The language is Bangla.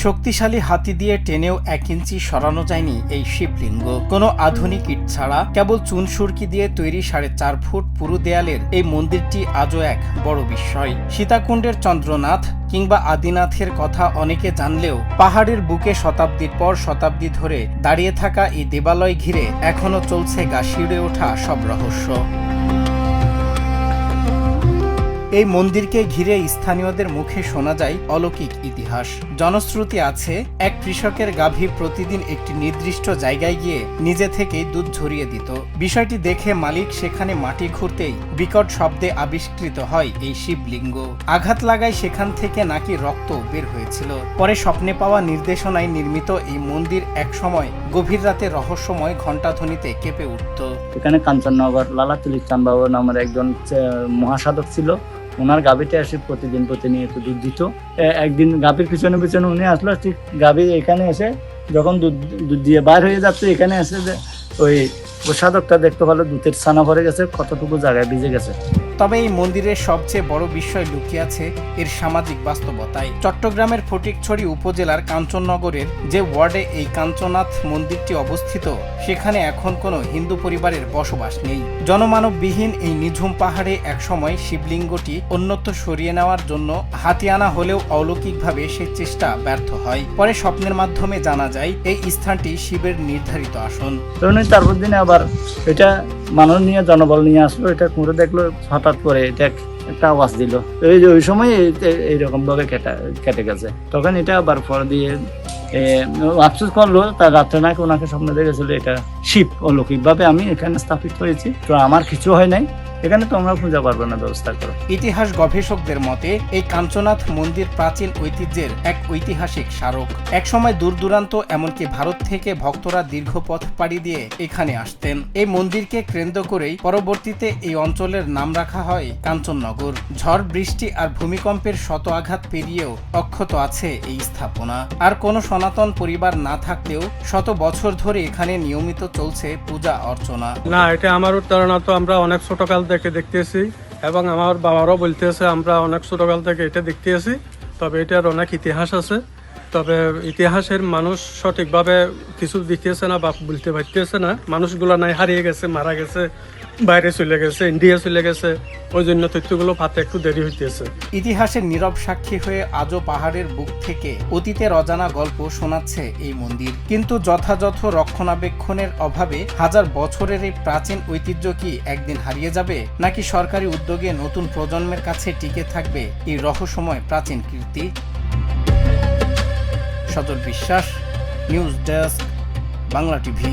শক্তিশালী হাতি দিয়ে টেনেও 1 ইঞ্চি সরানো যায়নি এই শিবলিঙ্গ। কোনো আধুনিক ইট ছাড়া কেবল চুনসুরকি দিয়ে তৈরি 4.5 ফুট পুরু দেয়ালের এই মন্দিরটি আজও এক বড় বিস্ময়। সীতাকুণ্ডের চন্দ্রনাথ কিংবা আদিনাথের কথা অনেকে জানলেও পাহাড়ের বুকে শতাব্দীর পর শতাব্দী ধরে দাঁড়িয়ে থাকা এই দেবালয় ঘিরে এখনো চলছে গা শিউরে ওঠা সব রহস্য। এই মন্দিরকে ঘিরে স্থানীয়দের মুখে শোনা যায় অলৌকিক ইতিহাস। জনশ্রুতি আছে, এক কৃষকের গাভী প্রতিদিন একটি নির্দিষ্ট জায়গায় গিয়ে নিজে থেকেই দুধ ঝরিয়ে দিত। বিষয়টি দেখে মালিক সেখানে মাটি খুঁড়তেই বিকট শব্দে আবিষ্কৃত হয় এই শিবলিঙ্গ। আঘাত লাগায় সেখান থেকে নাকি রক্ত বের হয়েছিল। পরে স্বপ্নে পাওয়া নির্দেশনায় নির্মিত এই মন্দির একসময় গভীর রাতে রহস্যময় ঘণ্টাধ্বনিতে কেঁপে উঠত। এখানে কাঞ্চননগর লালাতুলি চাঁদ বাবু নামের একজন মহাসাধক ছিল। ওনার গাভীতে এসে প্রতিনিয়ত দুধ দিত। একদিন গাভীর পিছনে পিছনে উনি আসলো, ঠিক গাভী এখানে এসে যখন দুধ দিয়ে বাইর হয়ে যাচ্ছে, এখানে এসে যে ওই সাধকটা দেখতে পেলো দুধের ছানা ভরে গেছে, কতটুকু জায়গায় ভিজে গেছে। তবে এই মন্দিরের সবচেয়ে বড় বিষয় লুকিয়ে আছে এর সামাজিক বাস্তবতায়। চট্টগ্রামের ফটিকছড়ি উপজেলার কাঞ্চননগরের যে ওয়ার্ডে এই কাঞ্চনাথ মন্দিরটি অবস্থিত, সেখানে এখন কোনো হিন্দু পরিবারের বসবাস নেই। জনমানববিহীন এই নিঝুম পাহাড়ে একসময় শিবলিঙ্গটি অন্যত্র সরিয়ে নেওয়ার জন্য হাতি আনা হলেও অলৌকিকভাবে সে চেষ্টা ব্যর্থ হয়। পরে স্বপ্নের মাধ্যমে জানা যায় এই স্থানটি শিবের নির্ধারিত আসন। তারপর দিনে আবার এটা মানুষ নিয়ে জনবল নিয়ে আসলো, এটা করে দেখলো, হঠাৎ করে এটা একটা আওয়াজ দিল। ওই সময় এইরকম ভাবে কেটে গেছে। তখন এটা আবার পর দিয়ে আফসোস করলো, তার রাত্রে নাকি ওনাকে স্বপ্ন দেখেছিল এটা শিব অলৌকিক ভাবে আমি এখানে স্থাপিত হয়েছি, তো আমার কিছু হয় নাই, এখানে তোমরা পূজা পারবে না, ব্যবস্থা করো। ইতিহাস গবেষকদের মতে এই কাঞ্চনাথ মন্দির প্রাচীন ঐতিহ্যের এক ঐতিহাসিক স্মারক। একসময় দূর দূরান্ত এমনকি ভারত থেকে ভক্তরা দীর্ঘ পথ পাড়ি দিয়ে এখানে আসতেন। এই মন্দিরকে কেন্দ্র করেই পরবর্তীতে এই অঞ্চলের নাম রাখা হয় কাঞ্চননগর। ঝড়, বৃষ্টি আর ভূমিকম্পের শত আঘাত পেরিয়েও অক্ষত আছে এই স্থাপনা। আর কোনো সনাতন পরিবার না থাকলেও শত বছর ধরে এখানে নিয়মিত চলছে পূজা অর্চনা। না, এটা আমার ধারণা, তো আমরা অনেক ছোটকাল থেকে দেখতেছি এবং আমার বাবারও বলতেছে আমরা অনেক ছোটকাল থেকে এটা দেখতেছি। তবে এটার অনেক ইতিহাস আছে, তবে ইতিহাসের মানুষ সঠিকভাবে কিছু দিতেছে না বা বলতে পারতেছে না। মানুষগুলো নাই হারিয়ে গেছে, মারা গেছে, বাইরে চলে গেছে, ইন্ডিয়া চলে গেছে, ওই জন্য তথ্যগুলো পাতে একটু দেরি হইতেছে। ইতিহাসের নীরব সাক্ষী হয়ে আজও পাহাড়ের বুক থেকে অতীতের অজানা গল্প শোনাচ্ছে এই মন্দির। কিন্তু যথাযথ রক্ষণাবেক্ষণের অভাবে হাজার বছরের এই প্রাচীন ঐতিহ্য কি একদিন হারিয়ে যাবে, নাকি সরকারি উদ্যোগে নতুন প্রজন্মের কাছে টিকে থাকবে এই রহস্যময় প্রাচীন কীর্তি? সজল বিশ্বাস, নিউজ ডেস্ক, বাংলা টিভি।